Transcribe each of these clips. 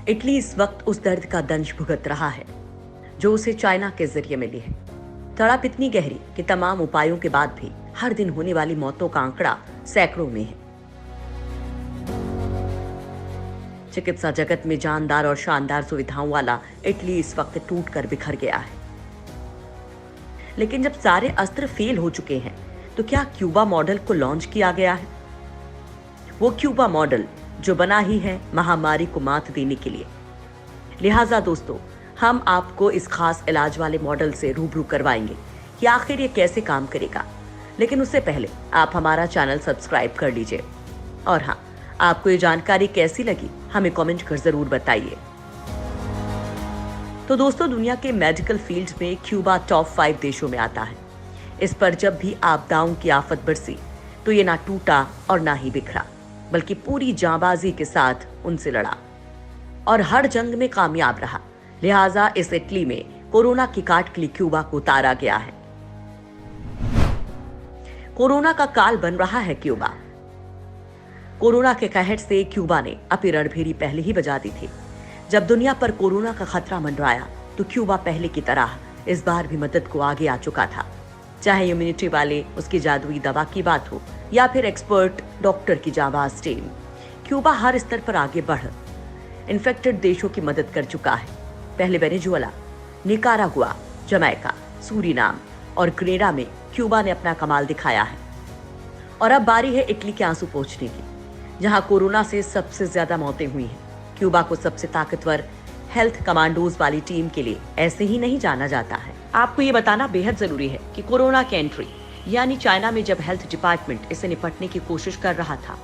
Italy इस वक्त उस दर्द का दंश भुगत रहा है जो उसे चाइना के जरिए मिली है। तड़प इतनी गहरी कि तमाम उपायों के बाद भी हर दिन होने वाली मौतों का आंकड़ा सैकड़ों में है। चिकित्सा जगत में जानदार और शानदार सुविधाओं वाला इटली इस वक्त टूट कर बिखर गया है। लेकिन जब सारे अस्त्र फेल हो चुके हैं तो क्या क्यूबा मॉडल को लॉन्च किया गया है? वो क्यूबा मॉडल जो बना ही है महामारी को मात देने के लिए। लिहाजा दोस्तों, हम आपको इस खास इलाज वाले मॉडल से रूबरू करवाएंगे कि आखिर ये कैसे काम करेगा। लेकिन उससे पहले आप हमारा चैनल सब्सक्राइब कर लीजिए। और हाँ, आपको ये जानकारी कैसी लगी हमें कमेंट कर जरूर बताइए। तो दोस्तों, दुनिया के मेडिकल फील्ड में क्यूबा टॉप 5 देशों में आता है। इस पर जब भी आपदाओं की आफत बरसी तो ये ना टूटा और ना ही बिखरा, बल्कि पूरी जांबाजी के साथ उनसे लड़ा और हर जंग में कामयाब रहा। लिहाजा इस इटली में कोरोना की काट के लिए क्यूबा को उतारा गया है। कोरोना का काल बन रहा है क्यूबा। कोरोना के कहर से क्यूबा ने अपनी रणभेरी पहले ही बजा दी थी। जब दुनिया पर कोरोना का खतरा मंडराया तो क्यूबा पहले की तरह इस बार भी मदद को आगे आ चुका था। चाहे इम्यूनिटी वाले उसकी जादुई दवा की बात हो या फिर एक्सपर्ट डॉक्टर की जाबाज टीम, क्यूबा हर स्तर पर आगे बढ़ इन्फेक्टेड देशों की मदद कर चुका है। पहले वेनेजुएला, निकारागुआ, जमैका, सूरीनाम और ग्रेनाडा में क्यूबा ने अपना कमाल दिखाया है। और अब बारी है इटली के आंसू पोंछने की, जहां कोरोना से सबसे ज्यादा मौतें हुई हैं। क्यूबा को सबसे ताकतवर हेल्थ कमांडोज वाली टीम के लिए ऐसे ही नहीं जाना जाता है। आपको ये बताना बेहद जरूरी है कि कोरोना की एंट्री यानी चाइना में जब हेल्थ डिपार्टमेंट इसे निपटने की कोशिश कर रहा था,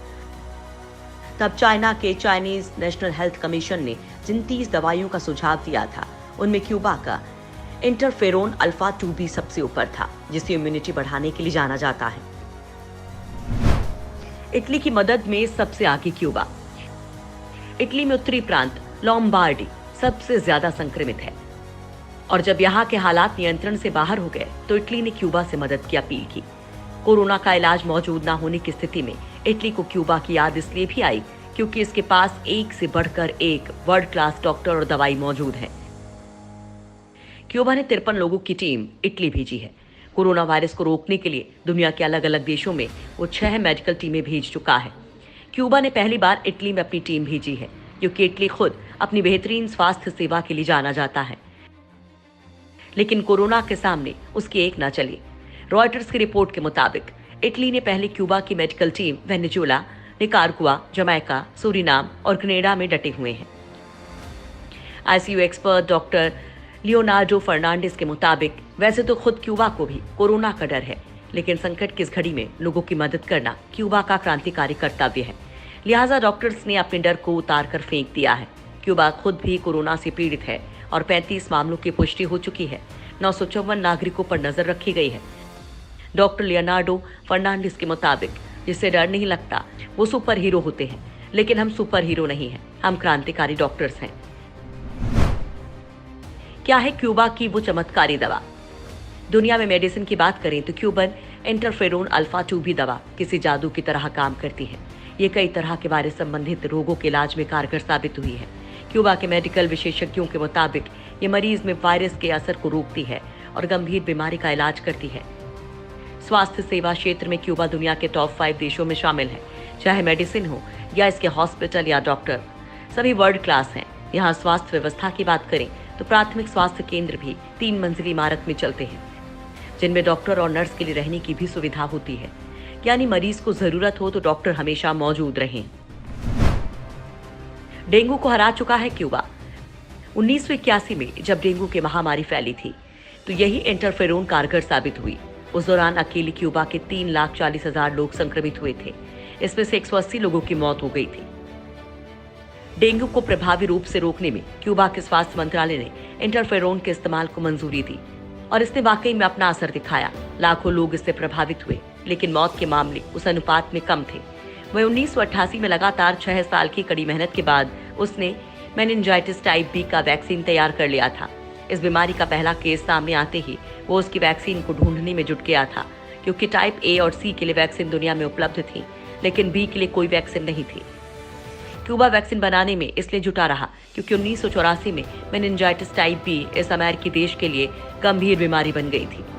तब चाइना के चाइनीज नेशनल हेल्थ कमीशन ने जिन 30 दवाइयों का सुझाव दिया था, उनमें क्यूबा का इंटरफेरोन अल्फा 2 भी सबसे ऊपर था, जिसे इम्यूनिटी बढ़ाने के लिए जाना जाता है। इटली की मदद में सबसे आगे क्यूबा। इटली में उत्तरी प्रांत लोम्बार्डी सबसे ज्यादा संक्रमित है और जब यहाँ के हालात नियंत्रण से बाहर हो गए तो इटली ने क्यूबा से मदद की अपील की। कोरोना का इलाज मौजूद न होने की स्थिति में इटली को क्यूबा की याद इसलिए भी आई क्योंकि इसके पास एक से बढ़कर एक वर्ल्ड क्लास डॉक्टर और दवाई मौजूद है। क्यूबा ने 53 लोगों की टीम इटली भेजी है। कोरोना वायरस को रोकने के लिए दुनिया के अलग अलग देशों में वो 6 मेडिकल टीमें भेज चुका है। क्यूबा ने पहली बार इटली में अपनी टीम भेजी है क्योंकि इटली खुद अपनी बेहतरीन स्वास्थ्य सेवा के लिए जाना जाता है। लेकिन कोरोना के सामने उसकी एक ना चली। रॉयटर्स की रिपोर्ट के मुताबिक इटली ने पहले क्यूबा की medical team Venezuela, Nicaragua, Jamaica, Suriname और ग्रेनाडा में डटे हुए हैं। ICU expert doctor Leonardo Fernandes के मुताबिक वैसे तो खुद क्यूबा को भी कोरोना का डर है, लेकिन संकट की इस घड़ी में लोगों की मदद करना क्यूबा का क्रांतिकारी कर्तव्य है। लिहाजा डॉक्टर्स ने अपने डर को उतार कर फेंक दिया है। क्यूबा खुद भी कोरोना से पीड़ित है और 35 मामलों की पुष्टि हो चुकी है। 954 नागरिकों पर नजर रखी गई है। डॉक्टर लियोनार्डो फर्नांडिस के मुताबिक जिससे डर नहीं लगता वो सुपर हीरो होते हैं, लेकिन हम सुपर हीरो नहीं हैं, हम क्रांतिकारी डॉक्टर्स हैं। क्या है क्यूबा की वो चमत्कारी दवा? दुनिया में मेडिसिन की बात करें तो क्यूबन इंटरफेरोन अल्फा 2 भी दवा किसी जादू की तरह काम करती है। ये कई तरह के वायरस संबंधित रोगों के इलाज में कारगर साबित हुई है। क्यूबा के मेडिकल विशेषज्ञों के मुताबिक ये मरीज में वायरस के असर को रोकती है और गंभीर बीमारी का इलाज करती है। स्वास्थ्य सेवा क्षेत्र में क्यूबा दुनिया के टॉप 5 देशों में शामिल है। चाहे मेडिसिन हो या इसके हॉस्पिटल या डॉक्टर, सभी वर्ल्ड क्लास हैं। यहाँ स्वास्थ्य व्यवस्था की बात करें तो प्राथमिक स्वास्थ्य केंद्र भी 3 मंजिली इमारत में चलते हैं, जिनमें डॉक्टर और नर्स के लिए रहने की भी सुविधा होती है, यानी मरीज को जरूरत हो तो डॉक्टर हमेशा मौजूद रहें। डेंगू को हरा चुका है क्यूबा। 1981 में जब डेंगू की महामारी फैली थी तो यही इंटरफेरोन कारगर साबित हुई। उस दौरान अकेले क्यूबा के 3,40,000 लोग संक्रमित हुए थे। इसमें से 180 लोगों की मौत हो गई थी। डेंगू को प्रभावी रूप से रोकने में क्यूबा के स्वास्थ्य मंत्रालय ने इंटरफेरोन के इस्तेमाल को मंजूरी दी और इसने वाकई में अपना असर दिखाया। लाखों लोग इससे प्रभावित हुए, लेकिन मौत के मामले उस अनुपात में कम थे। वह 1988 में लगातार 6 साल की कड़ी मेहनत के बाद उसने मेनिंजाइटिस टाइप बी का वैक्सीन तैयार कर लिया था। इस बीमारी का पहला केस सामने आते ही वो उसकी वैक्सीन को ढूंढने में जुट गया था, क्योंकि टाइप ए और सी के लिए वैक्सीन दुनिया में उपलब्ध थी, लेकिन बी के लिए कोई वैक्सीन नहीं थी। क्यूबा वैक्सीन बनाने में इसलिए जुटा रहा क्योंकि 1984 में मेनिंजाइटिस टाइप बी इस अमेरिकी देश के लिए गंभीर बीमारी बन गई थी।